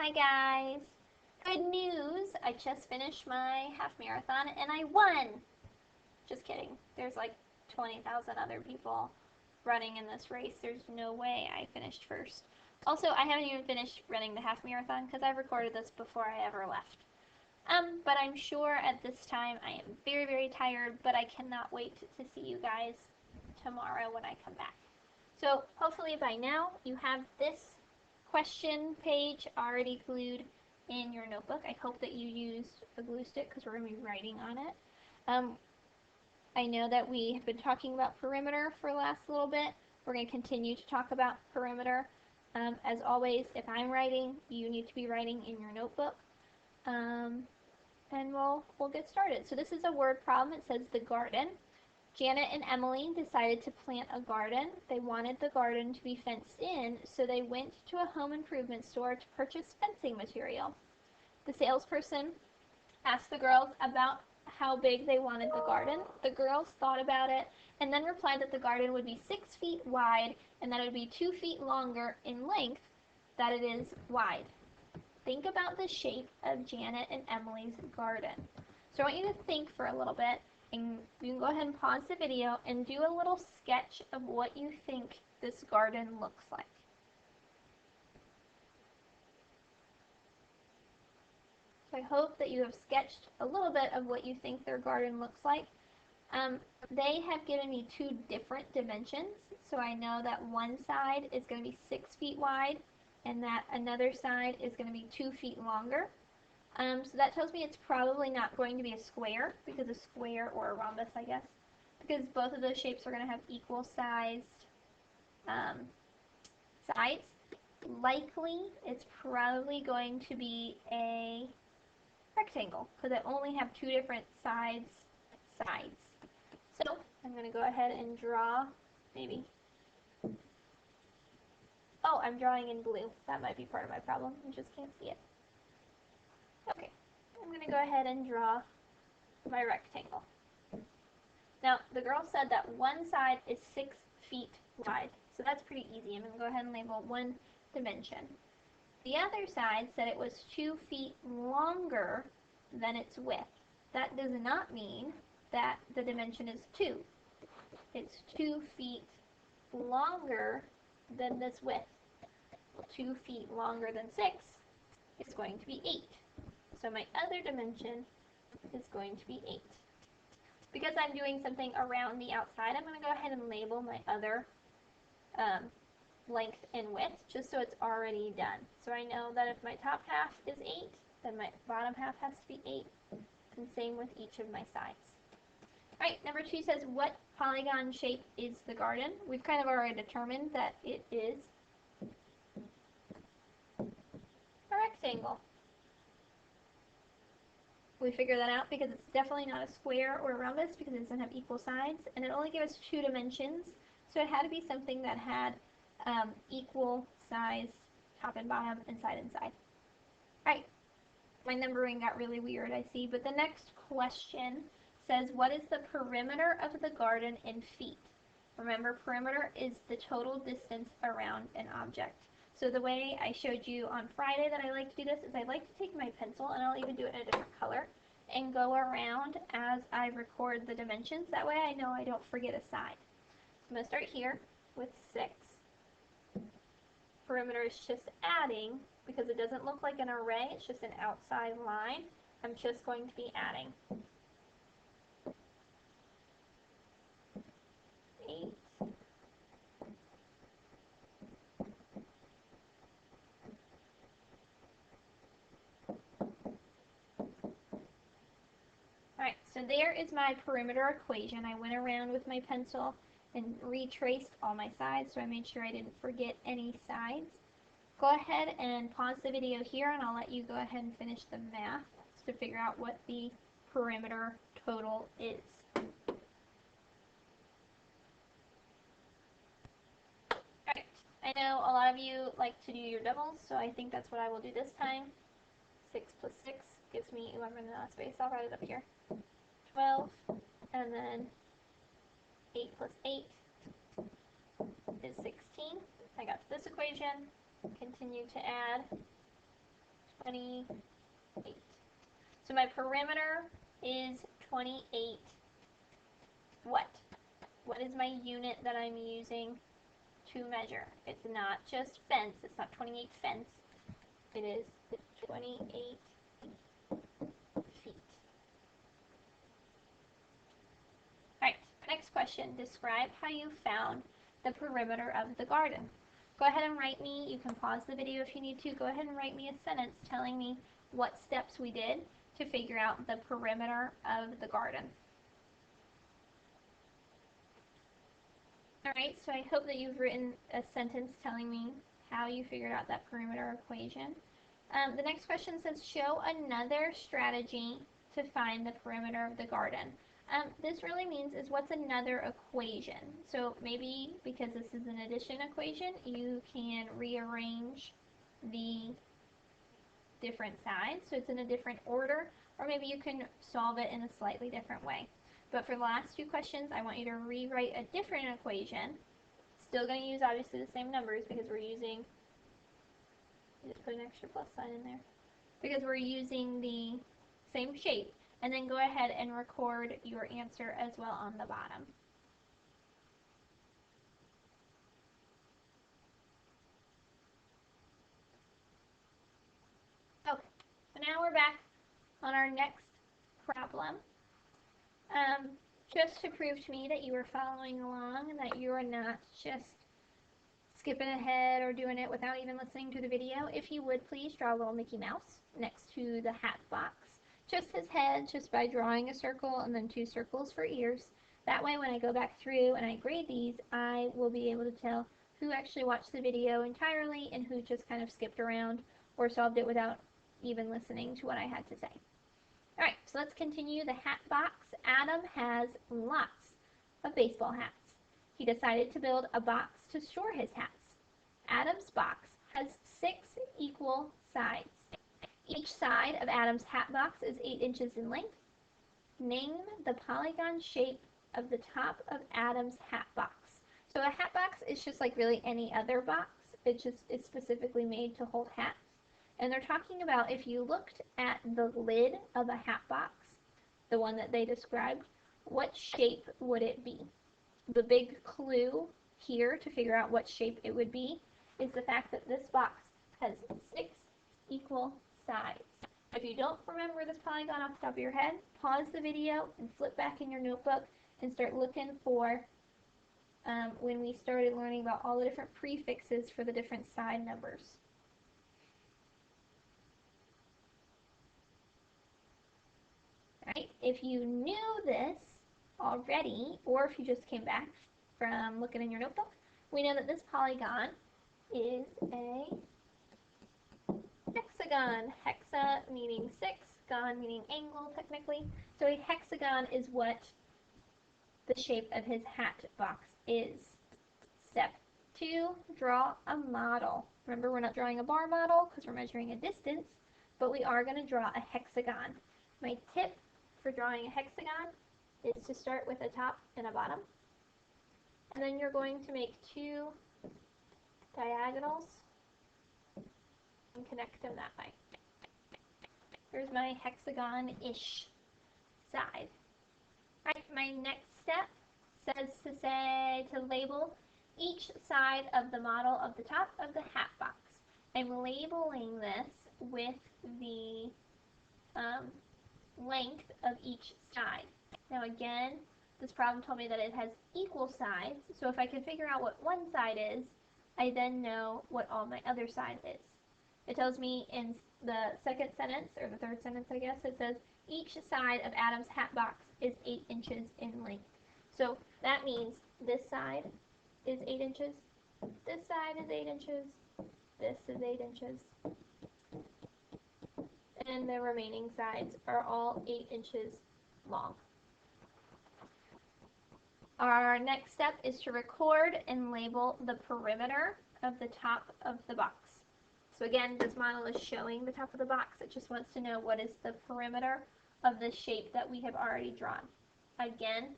Hi guys! Good news! I just finished my half marathon and I won! Just kidding. There's like 20,000 other people running in this race. There's no way I finished first. Also, I haven't even finished running the half marathon because I recorded this before I ever left. But I'm sure at this time I am very, very tired, but I cannot wait to see you guys tomorrow when I come back. So hopefully by now you have this question page already glued in your notebook. I hope that you used a glue stick because we're going to be writing on it. I know that we have been talking about perimeter for the last little bit. We're going to continue to talk about perimeter. As always, if I'm writing, you need to be writing in your notebook. And we'll get started. So this is a word problem. It says the garden. Janet and Emily decided to plant a garden. They wanted the garden to be fenced in, so they went to a home improvement store to purchase fencing material. The salesperson asked the girls about how big they wanted the garden. The girls thought about it and then replied that the garden would be 6 feet wide and that it would be 2 feet longer in length than it is wide. Think about the shape of Janet and Emily's garden. So I want you to think for a little bit, and you can go ahead and pause the video and do a little sketch of what you think this garden looks like. So I hope that you have sketched a little bit of what you think their garden looks like. They have given me 2 different dimensions, so I know that one side is going to be 6 feet wide and that another side is going to be 2 feet longer. So that tells me it's probably not going to be a square, because a square, or a rhombus, I guess, because both of those shapes are going to have equal sized sides. Likely, it's probably going to be a rectangle, because I only have 2 different sides. So I'm going to go ahead and draw, maybe. Oh, I'm drawing in blue. That might be part of my problem. I just can't see it. Okay, I'm going to go ahead and draw my rectangle. Now, the girl said that one side is 6 feet wide, so that's pretty easy. I'm going to go ahead and label one dimension. The other side said it was 2 feet longer than its width. That does not mean that the dimension is 2. It's 2 feet longer than this width. 2 feet longer than 6 is going to be 8. So my other dimension is going to be 8. Because I'm doing something around the outside, I'm going to go ahead and label my other length and width, just so it's already done. So I know that if my top half is 8, then my bottom half has to be 8, and same with each of my sides. Alright, number 2 says, what polygon shape is the garden? We've kind of already determined that it is a rectangle. We figure that out because it's definitely not a square or a rhombus because it doesn't have equal sides, and it only gave us 2 dimensions, so it had to be something that had equal size top and bottom and side. Alright, my numbering got really weird, I see, but the next question says, what is the perimeter of the garden in feet? Remember, perimeter is the total distance around an object. So the way I showed you on Friday that I like to do this is I like to take my pencil, and I'll even do it in a different color, and go around as I record the dimensions. That way I know I don't forget a side. I'm going to start here with 6. Perimeter is just adding, because it doesn't look like an array, it's just an outside line. I'm just going to be adding. 8. Alright, so there is my perimeter equation. I went around with my pencil and retraced all my sides, so I made sure I didn't forget any sides. Go ahead and pause the video here, and I'll let you go ahead and finish the math to figure out what the perimeter total is. Alright, I know a lot of you like to do your doubles, so I think that's what I will do this time. 6 plus 6 gives me, ooh, I'm running out of space, I'll write it up here. 12, and then 8 plus 8 is 16. I got to this equation, continue to add, 28. So my perimeter is 28. What? What is my unit that I'm using to measure? It's not just fence. It's not 28 fence. It is 28 feet. Alright, next question. Describe how you found the perimeter of the garden. Go ahead and write me, you can pause the video if you need to, go ahead and write me a sentence telling me what steps we did to figure out the perimeter of the garden. Alright, so I hope that you've written a sentence telling me how you figured out that perimeter equation. The next question says, show another strategy to find the perimeter of the garden. This really means is what's another equation. So maybe because this is an addition equation, you can rearrange the different sides so it's in a different order, or maybe you can solve it in a slightly different way. But for the last two questions, I want you to rewrite a different equation. Still going to use obviously the same numbers because we're using, just put an extra plus sign in there, because we're using the same shape. And then go ahead and record your answer as well on the bottom. Okay, so now we're back on our next problem. Just to prove to me that you are following along and that you are not just skipping ahead or doing it without even listening to the video, if you would please draw a little Mickey Mouse next to the hat box. Just his head, just by drawing a circle and then 2 circles for ears. That way when I go back through and I grade these, I will be able to tell who actually watched the video entirely and who just kind of skipped around or solved it without even listening to what I had to say. Alright, so let's continue the hat box. Adam has lots of baseball hats. He decided to build a box to store his hats. Adam's box has 6 equal sides. Each side of Adam's hat box is 8 inches in length. Name the polygon shape of the top of Adam's hat box. So a hat box is just like really any other box. It's specifically made to hold hats. And they're talking about if you looked at the lid of a hat box, the one that they described, what shape would it be? The big clue here to figure out what shape it would be is the fact that this box has 6 equal sides. If you don't remember this polygon off the top of your head, pause the video and flip back in your notebook and start looking for when we started learning about all the different prefixes for the different side numbers. Right? If you knew this already, or if you just came back from looking in your notebook, we know that this polygon is a hexagon. Hexa meaning 6, gon meaning angle technically. So a hexagon is what the shape of his hat box is. Step 2, draw a model. Remember, we're not drawing a bar model because we're measuring a distance, but we are going to draw a hexagon. My tip for drawing a hexagon is to start with a top and a bottom. And then you're going to make 2 diagonals and connect them that way. Here's my hexagon-ish side. Alright, my next step says to label each side of the model of the top of the hat box. I'm labeling this with the length of each side. Now again, this problem told me that it has equal sides, so if I can figure out what one side is, I then know what all my other sides is. It tells me in the second sentence, or the third sentence I guess, it says each side of Adam's hat box is 8 inches in length. So that means this side is 8 inches, this side is 8 inches, this is 8 inches, and the remaining sides are all 8 inches long. Our next step is to record and label the perimeter of the top of the box. So again, this model is showing the top of the box. It just wants to know what is the perimeter of the shape that we have already drawn. Again,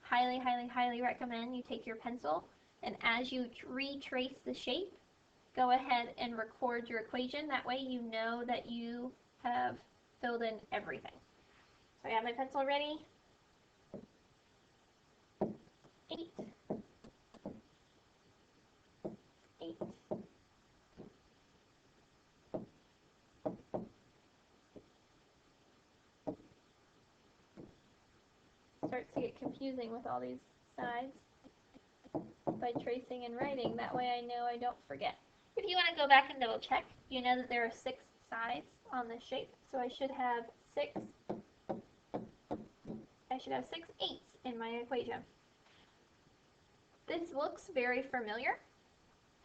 highly recommend you take your pencil, and as you retrace the shape, go ahead and record your equation. That way you know that you have filled in everything. So I have my pencil ready. 8, 8. Starts to get confusing with all these sides by tracing and writing. That way I know I don't forget. If you want to go back and double check, you know that there are 6 sides on this shape. So I should have 6 eighths in my equation. This looks very familiar.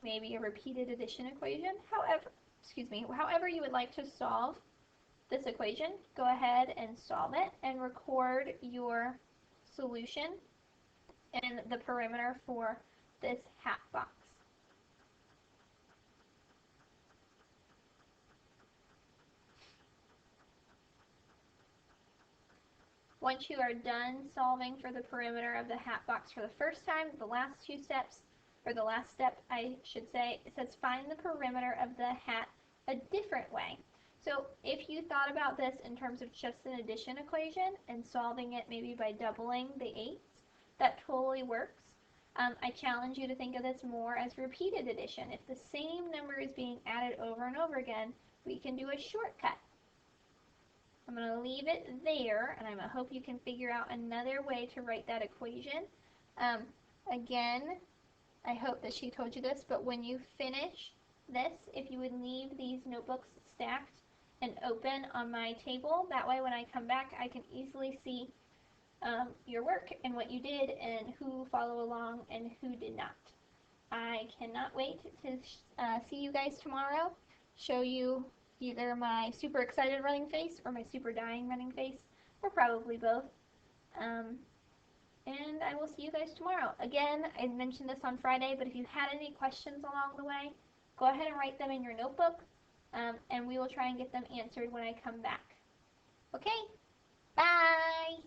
Maybe a repeated addition equation. However you would like to solve this equation, go ahead and solve it and record your solution and the perimeter for this hat box. Once you are done solving for the perimeter of the hat box for the first time, the last 2 steps, or the last step I should say, it says find the perimeter of the hat a different way. So if you thought about this in terms of just an addition equation and solving it maybe by doubling the eighths, that totally works. I challenge you to think of this more as repeated addition. If the same number is being added over and over again, we can do a shortcut. I'm going to leave it there, and I'm going to hope you can figure out another way to write that equation. Again, I hope that she told you this, but when you finish this, if you would leave these notebooks stacked and open on my table, that way when I come back I can easily see your work and what you did and who followed along and who did not. I cannot wait to see you guys tomorrow, show you either my super excited running face or my super dying running face, or probably both. And I will see you guys tomorrow. Again, I mentioned this on Friday, but if you had any questions along the way, go ahead and write them in your notebook, and we will try and get them answered when I come back. Okay, bye!